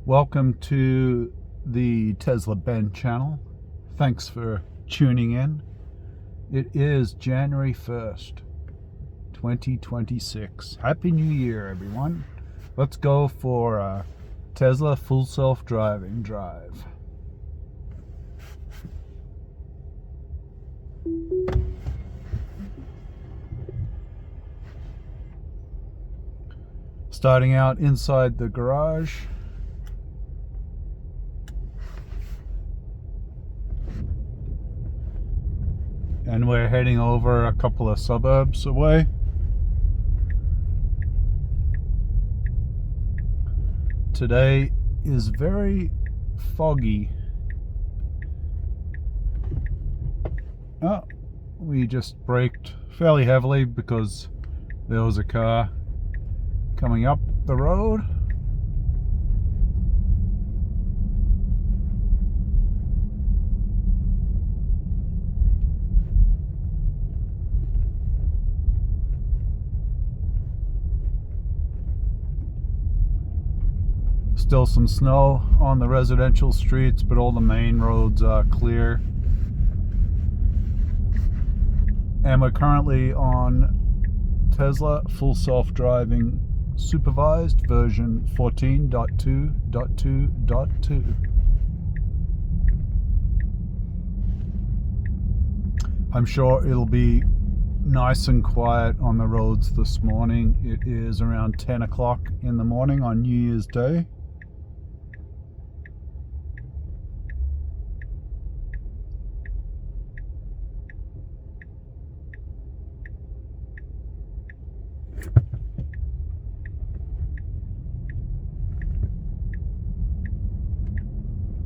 Welcome to the Tesla Ben channel. Thanks for tuning in. It is January 1st, 2026. Happy New Year, everyone. Let's go for a Tesla full self-driving drive. Starting out inside the garage. And we're heading over a couple of suburbs away. Today is very foggy. Oh, we just braked fairly heavily because there was a car coming up the road. Still some snow on the residential streets, but all the main roads are clear. And we're currently on Tesla full self-driving supervised version 14.2.2.2. I'm sure it'll be nice and quiet on the roads this morning. It is around 10 o'clock in the morning on New Year's Day.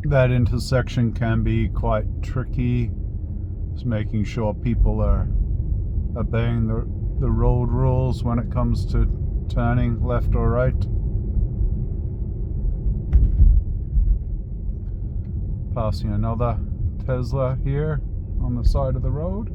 That intersection can be quite tricky. Just making sure people are obeying the road rules when it comes to turning left or right. Passing another Tesla here on the side of the road.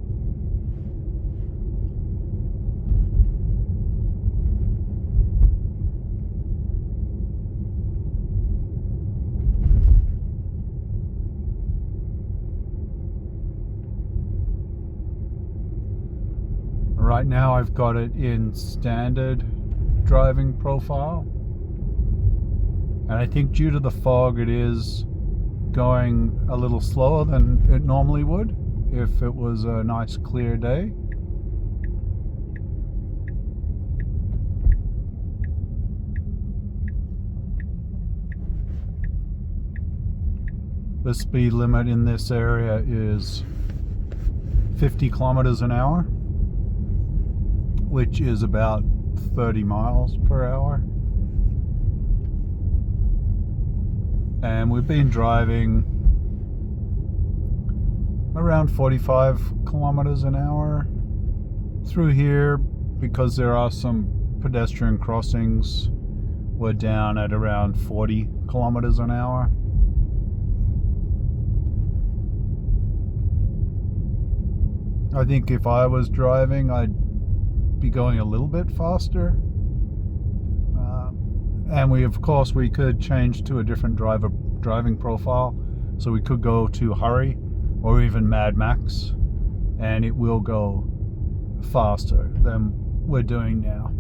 Right now I've got it in standard driving profile, and I think due to the fog it is going a little slower than it normally would if it was a nice clear day. The speed limit in this area is 50 kilometers an hour, which is about 30 miles per hour. And we've been driving around 45 kilometers an hour through here. Because there are some pedestrian crossings, we're down at around 40 kilometers an hour. I think if I was driving, I'd be going a little bit faster, and we could change to a different driving profile, so we could go to Hurry or even Mad Max, and it will go faster than we're doing now.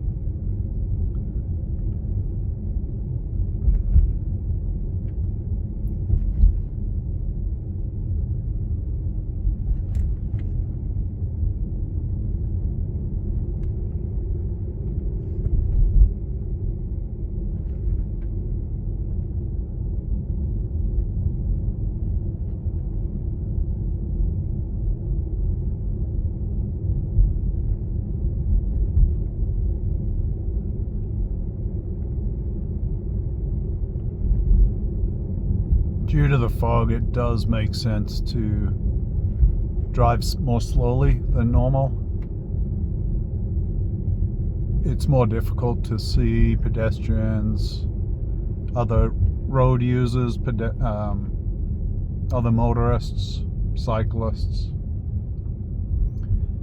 Due to the fog, it does make sense to drive more slowly than normal. It's more difficult to see pedestrians, other road users, other motorists, cyclists.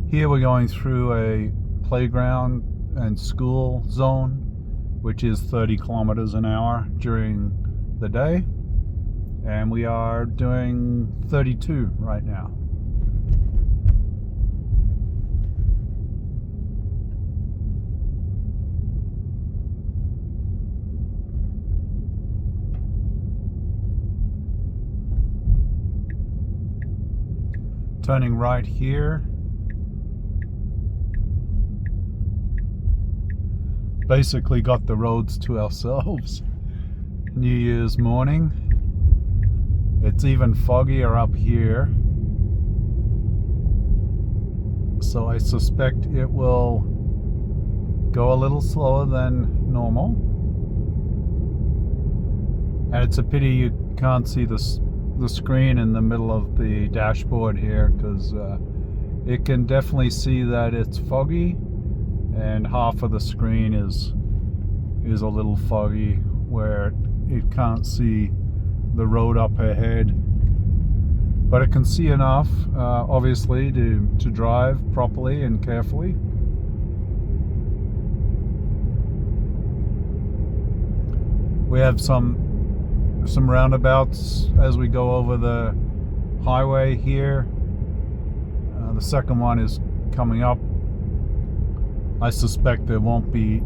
Here we're going through a playground and school zone, which is 30 kilometers an hour during the day, and we are doing 32 right now. Turning right here. Basically got the roads to ourselves. New Year's morning. It's even foggier up here, so I suspect it will go a little slower than normal. And it's a pity you can't see the screen in the middle of the dashboard here, because it can definitely see that it's foggy, and half of the screen is a little foggy where it can't see the road up ahead, but it can see enough obviously to drive properly and carefully. We have some roundabouts as we go over the highway here. The second one is coming up. I suspect there won't be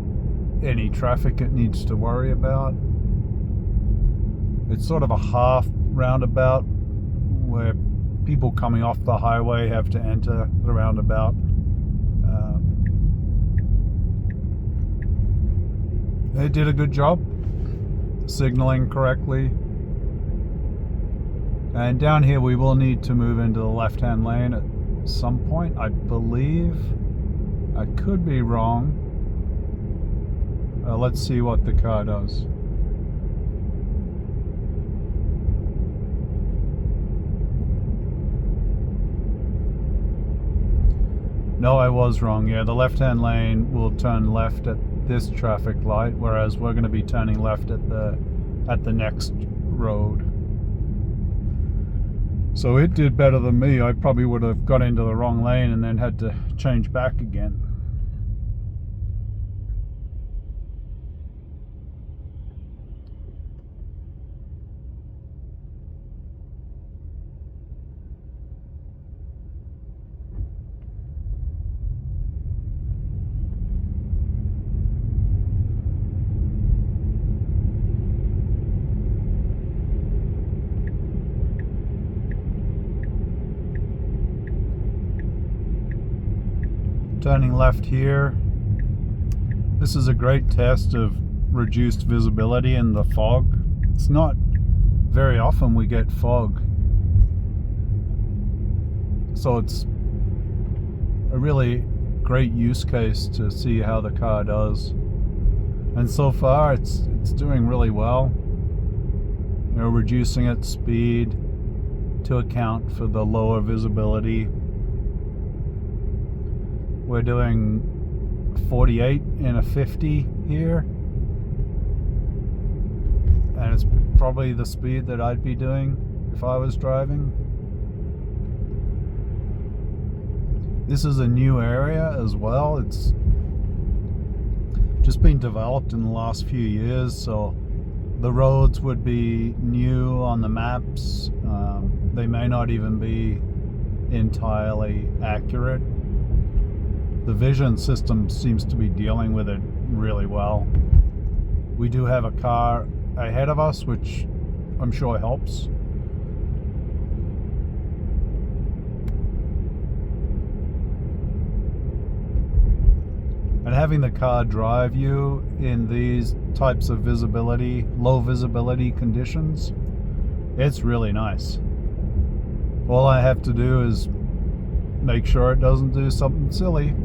any traffic it needs to worry about. It's sort of a half roundabout where people coming off the highway have to enter the roundabout. They did a good job signaling correctly. And down here we will need to move into the left-hand lane at some point, I believe. I could be wrong. Let's see what the car does. No, I was wrong. Yeah, the left-hand lane will turn left at this traffic light, whereas we're going to be turning left at the next road. So it did better than me. I probably would have got into the wrong lane and then had to change back again. Turning left here. This is a great test of reduced visibility in the fog. It's not very often we get fog, so it's a really great use case to see how the car does. And so far it's doing really well. You know, reducing its speed to account for the lower visibility. We're doing 48 in a 50 here, and it's probably the speed that I'd be doing if I was driving. This is a new area as well. It's just been developed in the last few years, so the roads would be new on the maps. They may not even be entirely accurate. The vision system seems to be dealing with it really well. We do have a car ahead of us, which I'm sure helps. And having the car drive you in these types of visibility, low visibility conditions, it's really nice. All I have to do is make sure it doesn't do something silly.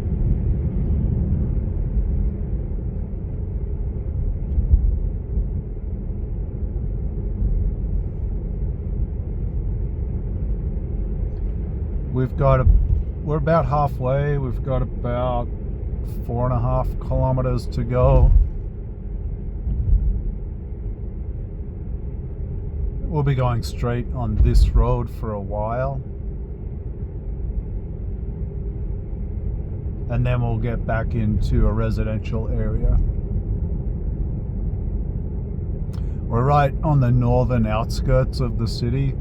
We're about halfway. We've got about 4.5 kilometers to go. We'll be going straight on this road for a while, and then we'll get back into a residential area. We're right on the northern outskirts of the city.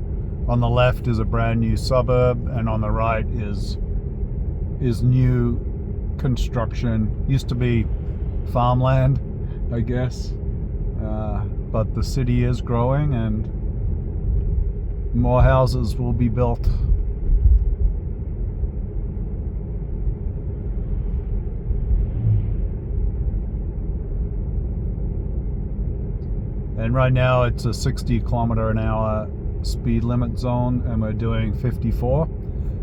On the left is a brand new suburb, and on the right is new construction. Used to be farmland, I guess, but the city is growing and more houses will be built. And right now it's a 60 km/h speed limit zone, and we're doing 54,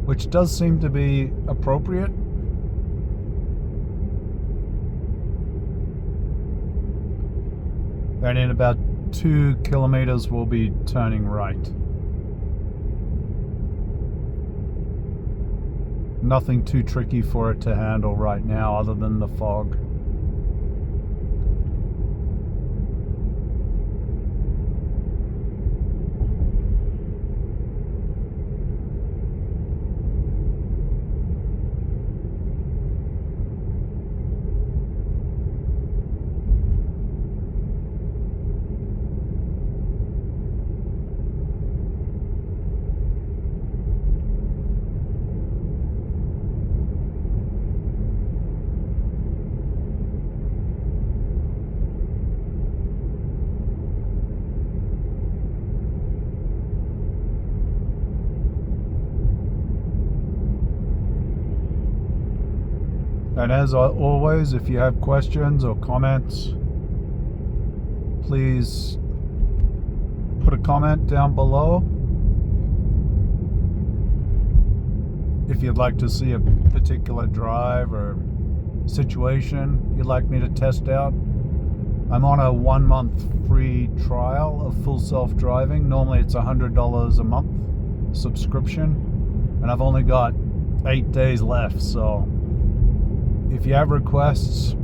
which does seem to be appropriate. And in about 2 kilometers we'll be turning right. Nothing too tricky for it to handle right now other than the fog. And as always, if you have questions or comments, please put a comment down below. If you'd like to see a particular drive or situation you'd like me to test out. I'm on a 1-month free trial of full self-driving. Normally it's $100 a month subscription, and I've only got 8 days left, so if you have requests,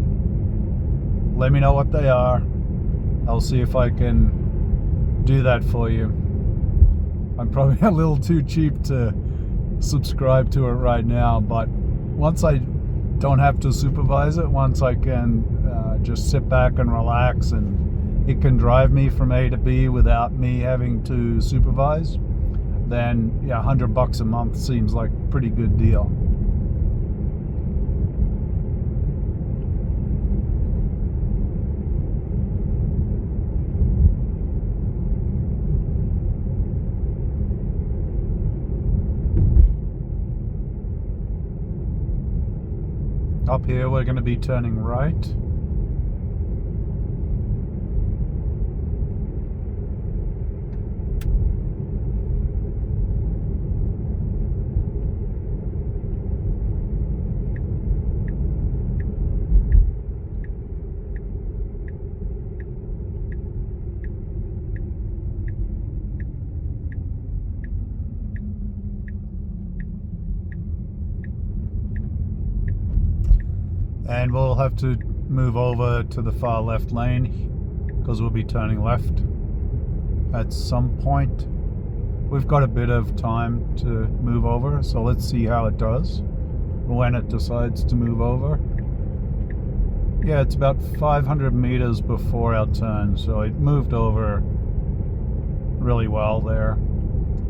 let me know what they are. I'll see if I can do that for you. I'm probably a little too cheap to subscribe to it right now, but once I don't have to supervise it, once I can just sit back and relax and it can drive me from A to B without me having to supervise, then yeah, $100 a month seems like a pretty good deal. Up here we're going to be turning right. And we'll have to move over to the far left lane because we'll be turning left at some point. We've got a bit of time to move over, so let's see how it does when it decides to move over. Yeah, it's about 500 meters before our turn, so it moved over really well there.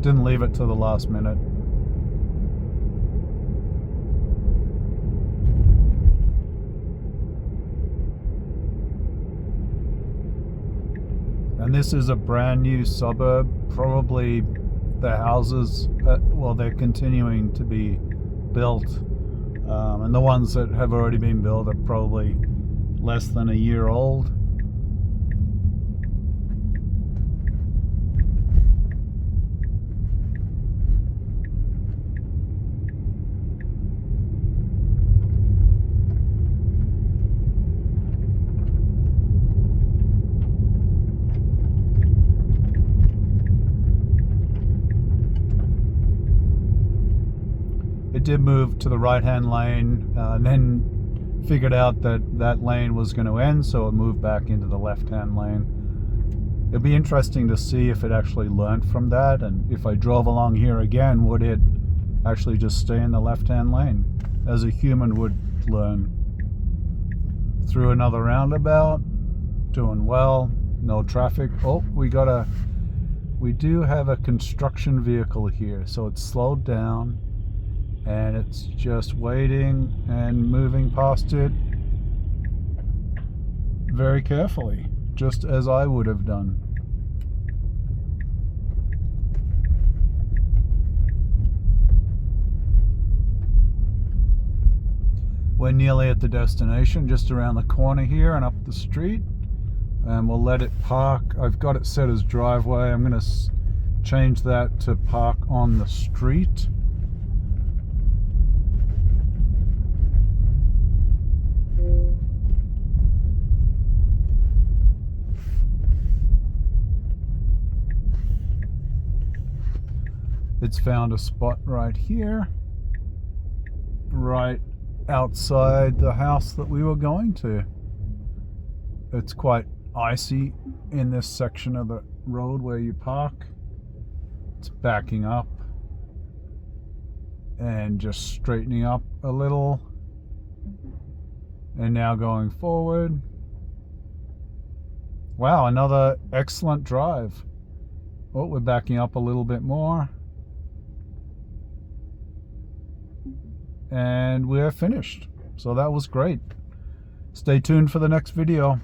Didn't leave it to the last minute. And this is a brand new suburb. Probably the houses, well, they're continuing to be built. And the ones that have already been built are probably less than a year old. It did move to the right-hand lane, and then figured out that that lane was going to end, so it moved back into the left-hand lane. It'd be interesting to see if it actually learned from that, and if I drove along here again, would it actually just stay in the left-hand lane, as a human would learn. Through another roundabout, doing well. no traffic. Oh, we do have a construction vehicle here, so it's slowed down and it's just waiting and moving past it very carefully, just as I would have done. We're nearly at the destination, just around the corner here and up the street, and we'll let it park. I've got it set as driveway. I'm going to change that to park on the street. It's found a spot right here, right outside the house that we were going to. It's quite icy in this section of the road where you park. It's backing up and just straightening up a little, and now going forward. Wow, another excellent drive. Oh, we're backing up a little bit more. And we're finished. So that was great. Stay tuned for the next video.